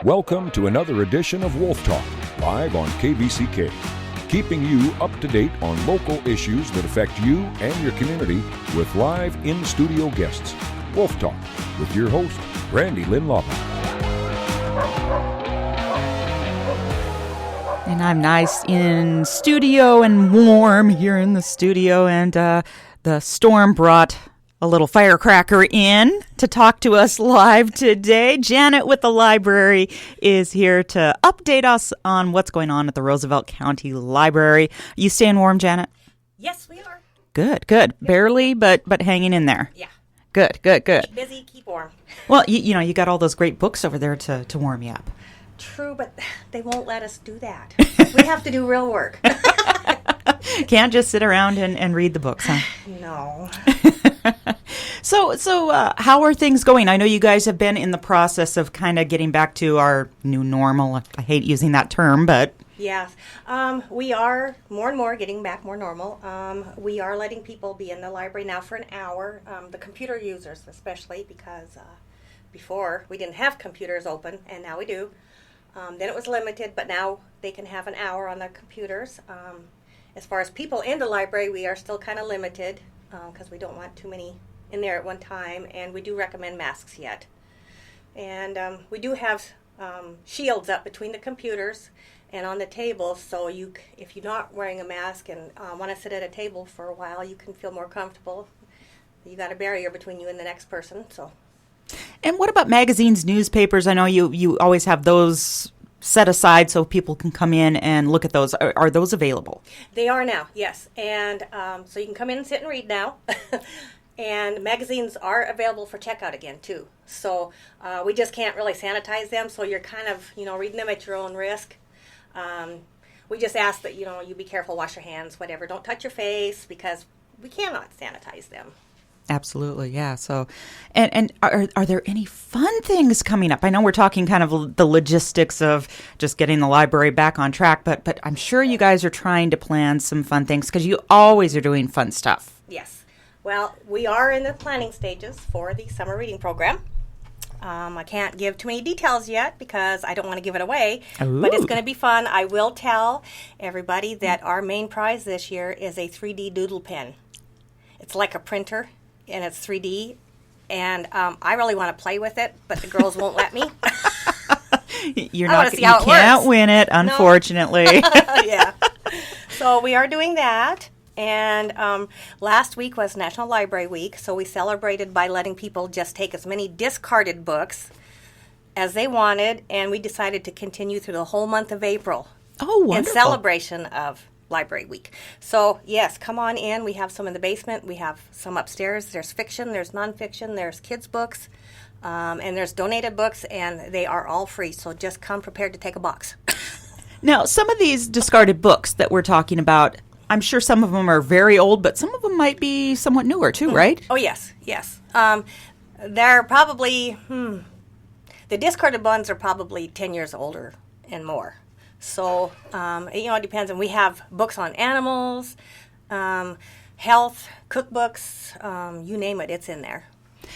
Welcome to another edition of Wolf Talk, live on KBCK, keeping you up to date on local issues that affect you and your community with live in-studio guests. Wolf Talk with your host, Brandy Lynn Lawton. And I'm nice in studio and warm here in the studio, and the storm brought a little firecracker in to talk to us live today. Janet with the library is here to update us on what's going on at the Roosevelt County Library. You staying warm, Janet? Yes, we are. Good. Barely, but hanging in there. Yeah. Good. Keep busy, keep warm. Well, you got all those great books over there to warm you up. True, but they won't let us do that. We have to do real work. Can't just sit around and read the books, huh? No. So how are things going? I know you guys have been in the process of kind of getting back to our new normal. I hate using that term, but... Yes. We are more and more getting back more normal. We are letting people be in the library now for an hour, the computer users especially, because before we didn't have computers open, and now we do. Then it was limited, but now they can have an hour on their computers. As far as people in the library, we are still kind of limited because we don't want too many in there at one time, and we do recommend masks yet. And we do have shields up between the computers and on the table, so if you're not wearing a mask and want to sit at a table for a while, you can feel more comfortable. You got a barrier between you and the next person. So. And what about magazines, newspapers? I know you always have those set aside so people can come in and look at those. Are those available? They are now, yes. And so you can come in and sit and read now. And magazines are available for checkout again, too. So we just can't really sanitize them, so you're kind of, reading them at your own risk. We just ask that, you be careful, wash your hands, whatever. Don't touch your face because we cannot sanitize them. Absolutely, yeah. So, and are there any fun things coming up? I know we're talking kind of the logistics of just getting the library back on track, but I'm sure you guys are trying to plan some fun things because you always are doing fun stuff. Yes. Well, we are in the planning stages for the summer reading program. I can't give too many details yet because I don't want to give it away, but it's going to be fun. I will tell everybody that our main prize this year is a 3D doodle pen. It's like a printer, and it's 3D, and I really want to play with it, but the girls won't let me. You can't win it, unfortunately. No. Yeah. So we are doing that. And last week was National Library Week, so we celebrated by letting people just take as many discarded books as they wanted, and we decided to continue through the whole month of April. Oh, wonderful. In celebration of Library Week. So, yes, come on in. We have some in the basement. We have some upstairs. There's fiction, there's nonfiction, there's kids' books, and there's donated books, and they are all free. So just come prepared to take a box. Now, some of these discarded books that we're talking about, I'm sure some of them are very old, but some of them might be somewhat newer too, right? Oh, yes. They're probably, the discarded ones are probably 10 years older and more. So, it depends. And we have books on animals, health, cookbooks, you name it, it's in there.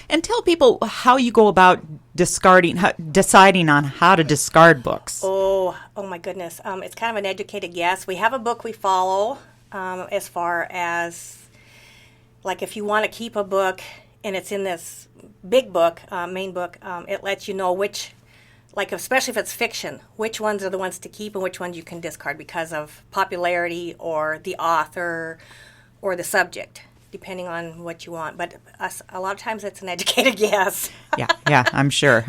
And tell people how you go about deciding on how to discard books. Oh my goodness. It's kind of an educated guess. We have a book we follow as far as, like, if you want to keep a book and it's in this big book, main book, it lets you know which, like, especially if it's fiction, which ones are the ones to keep and which ones you can discard because of popularity or the author or the subject, depending on what you want. But a lot of times it's an educated guess. Yeah, I'm sure.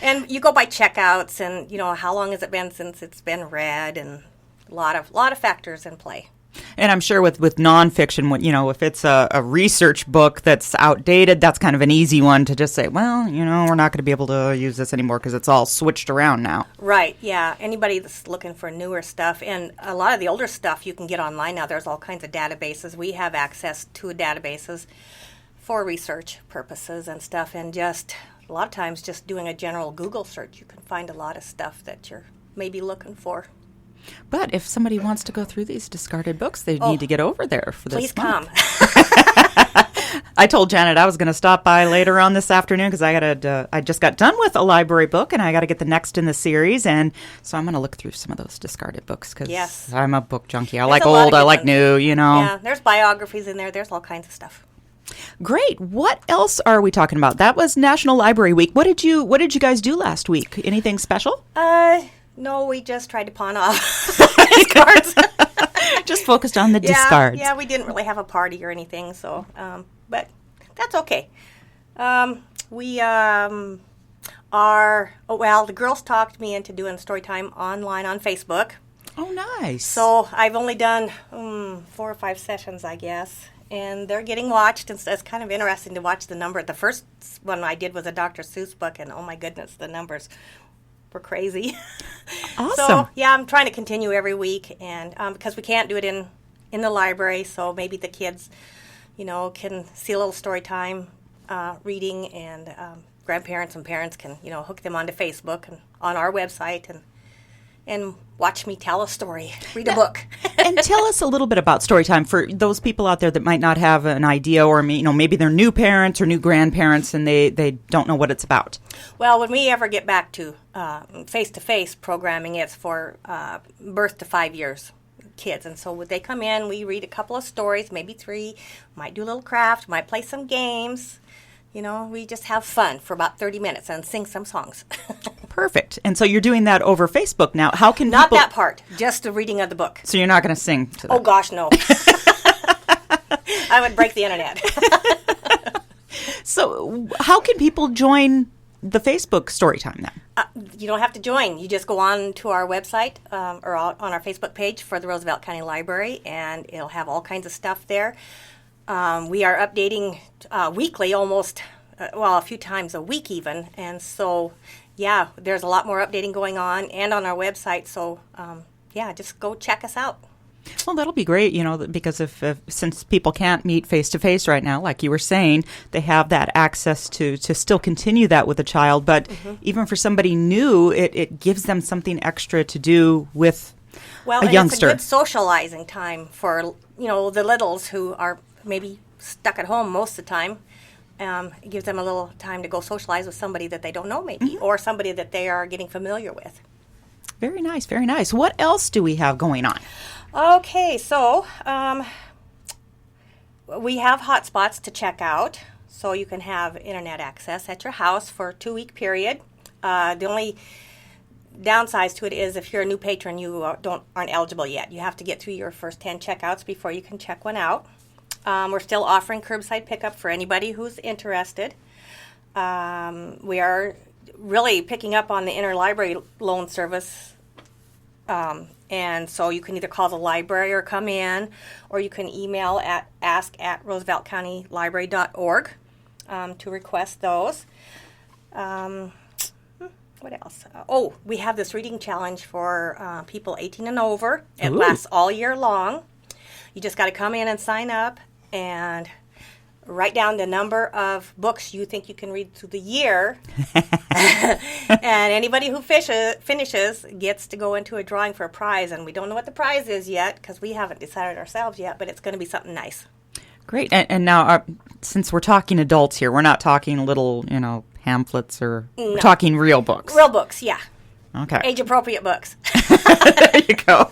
And you go by checkouts and, how long has it been since it's been read, and a lot of factors in play. And I'm sure with nonfiction, if it's a research book that's outdated, that's kind of an easy one to just say, well, we're not going to be able to use this anymore because it's all switched around now. Right, yeah. Anybody that's looking for newer stuff, and a lot of the older stuff you can get online now. There's all kinds of databases. We have access to databases for research purposes and stuff, and just a lot of times just doing a general Google search, you can find a lot of stuff that you're maybe looking for. But if somebody wants to go through these discarded books, they need to get over there for this month. Please come. I told Janet I was going to stop by later on this afternoon because I just got done with a library book and I got to get the next in the series, and so I'm going to look through some of those discarded books because I'm a book junkie. I like old, I like new, Yeah, there's biographies in there. There's all kinds of stuff. Great. What else are we talking about? That was National Library Week. What did you guys do last week? Anything special? No, we just tried to pawn off discards. Just focused on the discards. Yeah, we didn't really have a party or anything, so but that's okay. We the girls talked me into doing story time online on Facebook. Oh, nice. So I've only done 4 or 5 sessions, I guess. And they're getting watched, and so it's kind of interesting to watch the number. The first one I did was a Dr. Seuss book, and oh my goodness, the numbers were crazy. Awesome. So, yeah, I'm trying to continue every week, and because we can't do it in the library, so maybe the kids, can see a little story time reading, and grandparents and parents can, hook them onto Facebook and on our website and watch me tell a story, read a book. And tell us a little bit about Storytime for those people out there that might not have an idea, or maybe they're new parents or new grandparents and they don't know what it's about. Well, when we ever get back to face-to-face programming, it's for birth to 5 years kids. And so when they come in, we read a couple of stories, maybe 3, might do a little craft, might play some games. We just have fun for about 30 minutes and sing some songs. Perfect. And so you're doing that over Facebook now. How can Not people... that part, just the reading of the book. So you're not going to sing to them? Oh, gosh, no. I would break the internet. So how can people join the Facebook Storytime then? You don't have to join. You just go on to our website or on our Facebook page for the Roosevelt County Library, and it'll have all kinds of stuff there. We are updating weekly, almost, a few times a week even. And so, yeah, there's a lot more updating going on and on our website. So, just go check us out. Well, that'll be great, because since people can't meet face-to-face right now, like you were saying, they have that access to still continue that with a child. But even for somebody new, it gives them something extra to do with a youngster. It's a good socializing time for, the littles who are maybe stuck at home most of the time. It gives them a little time to go socialize with somebody that they don't know maybe, or somebody that they are getting familiar with. Very nice, very nice. What else do we have going on? Okay, so we have hotspots to check out, so you can have internet access at your house for a 2-week period. The only downside to it is if you're a new patron, you aren't eligible yet. You have to get through your first 10 checkouts before you can check one out. We're still offering curbside pickup for anybody who's interested. We are really picking up on the interlibrary loan service, and so you can either call the library or come in, or you can email at ask@rooseveltcountylibrary.org to request those. What else? We have this reading challenge for people 18 and over. It lasts all year long. You just got to come in and sign up and write down the number of books you think you can read through the year. And anybody who finishes gets to go into a drawing for a prize. And we don't know what the prize is yet because we haven't decided ourselves yet, but it's going to be something nice. Great. And now, since we're talking adults here, we're not talking little, pamphlets or we're talking real books. Real books, yeah. Okay. Age-appropriate books. There you go.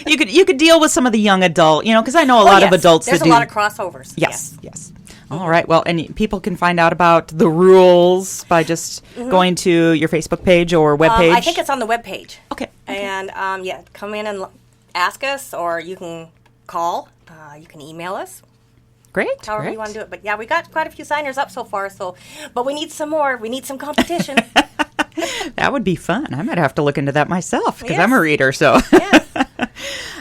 You could deal with some of the young adult, because I know a lot of adults There's that do. There's a lot of crossovers. Yes. All right. Well, and people can find out about the rules by just going to your Facebook page or webpage. I think it's on the webpage. Okay. And come in and ask us, or you can call. You can email us. Great. However you want to do it. But yeah, we got quite a few signers up so far. But we need some more. We need some competition. That would be fun. I might have to look into that myself because Yes. I'm a reader. So. Yes.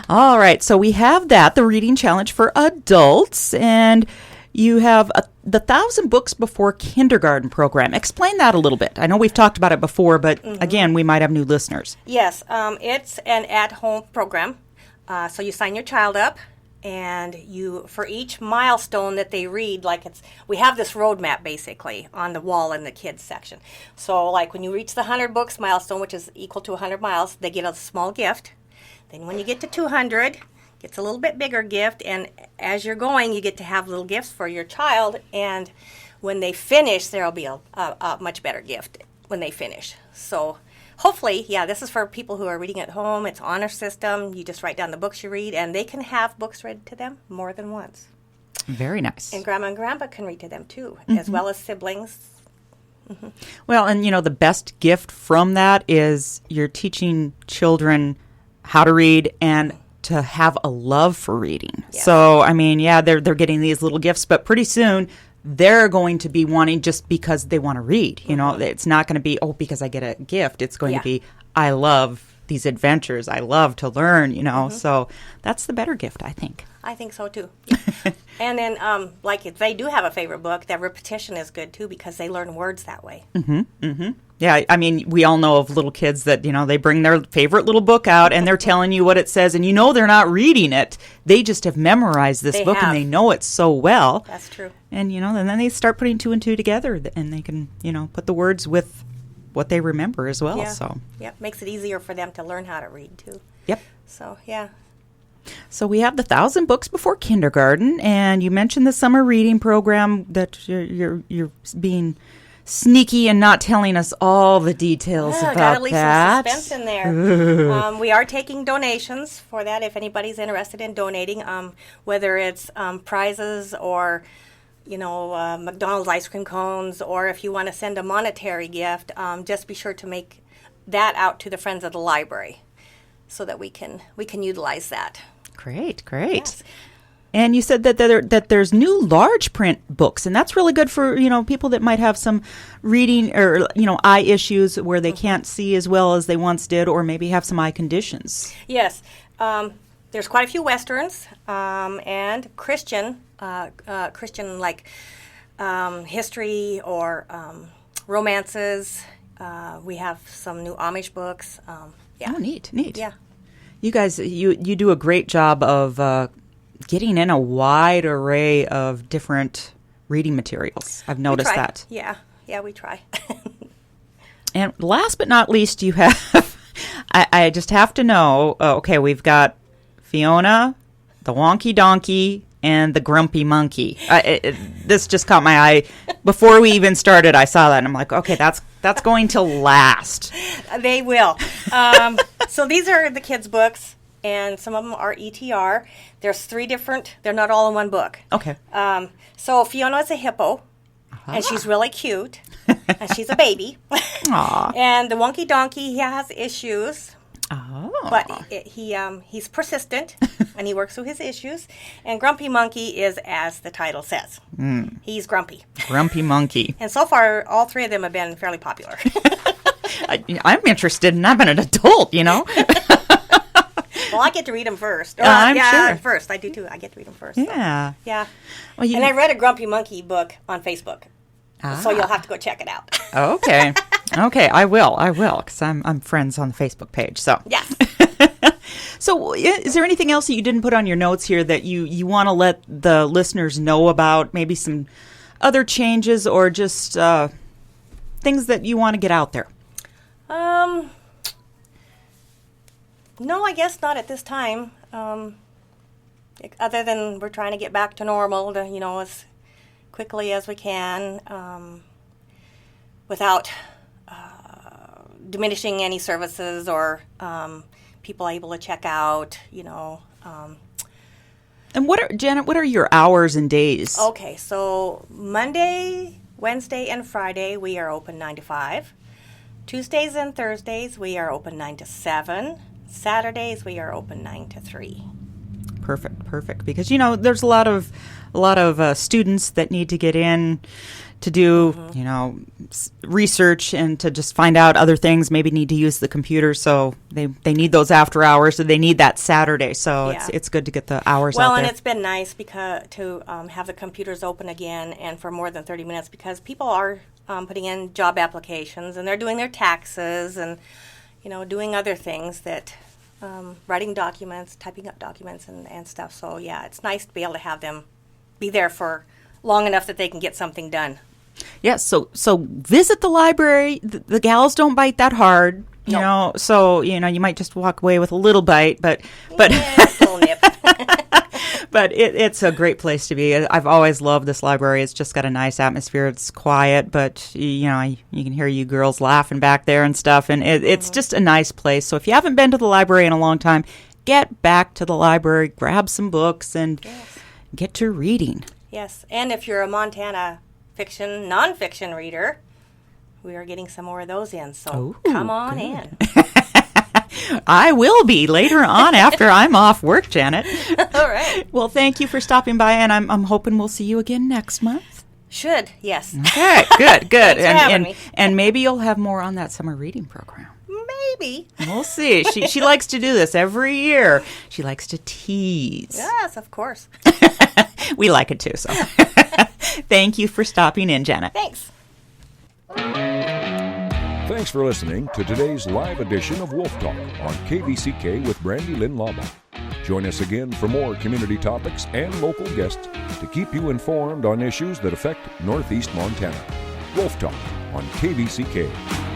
All right. So we have the reading challenge for adults, and you have the 1,000 Books Before Kindergarten program. Explain that a little bit. I know we've talked about it before, but again, we might have new listeners. Yes. It's an at-home program. So you sign your child up. And for each milestone that they read, we have this roadmap basically on the wall in the kids section. So like when you reach the 100 books milestone, which is equal to 100 miles, they get a small gift. Then when you get to 200, gets a little bit bigger gift, and as you're going, you get to have little gifts for your child, and when they finish, there'll be a much better gift when they finish. So hopefully, yeah, this is for people who are reading at home. It's honor system. You just write down the books you read, and they can have books read to them more than once. Very nice. And Grandma and Grandpa can read to them, too, as well as siblings. Well, and the best gift from that is you're teaching children how to read and to have a love for reading. Yes. So, I mean, yeah, they're getting these little gifts, but pretty soon they're going to be wanting just because they want to read. It's not going to be, because I get a gift. It's going to be, I love these adventures. I love to learn, So that's the better gift, I think. I think so, too. Yeah. And then, if they do have a favorite book, that repetition is good, too, because they learn words that way. Yeah, I mean, we all know of little kids that, they bring their favorite little book out and they're telling you what it says, and they're not reading it. They just have memorized this book and they know it so well. That's true. And, and then they start putting two and two together and they can, put the words with what they remember as well. Yeah. So, yep, makes it easier for them to learn how to read, too. Yep. So, yeah. So we have the 1,000 Books Before Kindergarten, and you mentioned the summer reading program that you're being sneaky and not telling us all the details about gotta leave that. some suspense in there. We are taking donations for that if anybody's interested in donating, whether it's prizes or McDonald's ice cream cones, or if you want to send a monetary gift, just be sure to make that out to the Friends of the Library so that we can utilize that. Great. Yes. And you said that there's new large print books, and that's really good for people that might have some reading or eye issues where they can't see as well as they once did, or maybe have some eye conditions. Yes, there's quite a few westerns and Christian history or romances. We have some new Amish books. Yeah. Oh, neat. Yeah. You guys, you do a great job of getting in a wide array of different reading materials. I've noticed that. Yeah, we try. And last but not least, you have, I just have to know, we've got Fiona, the Wonky Donkey, and the Grumpy Monkey. This just caught my eye. Before we even started, I saw that, and I'm like, okay, that's going to last. They will. So these are the kids' books, and some of them are ETR. There's 3 different. They're not all in one book. Okay. So Fiona's a hippo, and she's really cute, and she's a baby. Aww. And the Wonky Donkey, he has issues. Oh. But he's persistent, and he works through his issues. And Grumpy Monkey is, as the title says, he's grumpy. Grumpy Monkey. And so far, all 3 of them have been fairly popular. I'm interested, and I'm an adult, Well, I get to read them first. I'm sure. First. I do, too. I get to read them first. Yeah. So. Yeah. Well, and I read a Grumpy Monkey book on Facebook. So you'll have to go check it out. Okay. Okay, I will, because I'm friends on the Facebook page. So yes. So is there anything else that you didn't put on your notes here that you want to let the listeners know about? Maybe some other changes or just things that you want to get out there? No, I guess not at this time. Other than we're trying to get back to normal, as quickly as we can, without diminishing any services or people able to check out, And Janet, what are your hours and days? Okay, so Monday, Wednesday, and Friday we are open 9 to 5. Tuesdays and Thursdays we are open 9 to 7. Saturdays we are open 9 to 3. Perfect. Because there's a lot of students that need to get in to do research and to just find out other things. Maybe need to use the computer, so they need those after hours. So they need that Saturday. So it's good to get the hours out there. Well, and it's been nice because to have the computers open again and for more than 30 minutes because people are putting in job applications and they're doing their taxes and doing other things that. Writing documents, typing up documents and stuff. So, yeah, it's nice to be able to have them be there for long enough that they can get something done. Yes, so visit the library. The gals don't bite that hard, you know. So, you might just walk away with a little bite, but yes, little nip. But it's a great place to be. I've always loved this library. It's just got a nice atmosphere. It's quiet, but you can hear you girls laughing back there and stuff. And it's just a nice place. So if you haven't been to the library in a long time, get back to the library, grab some books, and get to reading. Yes, and if you're a Montana fiction, nonfiction reader, we are getting some more of those in. So come on in. I will be later on after I'm off work, Janet. All right. Well, thank you for stopping by, and I'm hoping we'll see you again next month. Should, yes. Okay, good. Thanks for having me. And maybe you'll have more on that summer reading program. Maybe. We'll see. She likes to do this every year. She likes to tease. Yes, of course. We like it too, so. Thank you for stopping in, Janet. Thanks. Thanks for listening to today's live edition of Wolf Talk on KVCK with Brandy Lynn Laubach. Join us again for more community topics and local guests to keep you informed on issues that affect Northeast Montana. Wolf Talk on KVCK.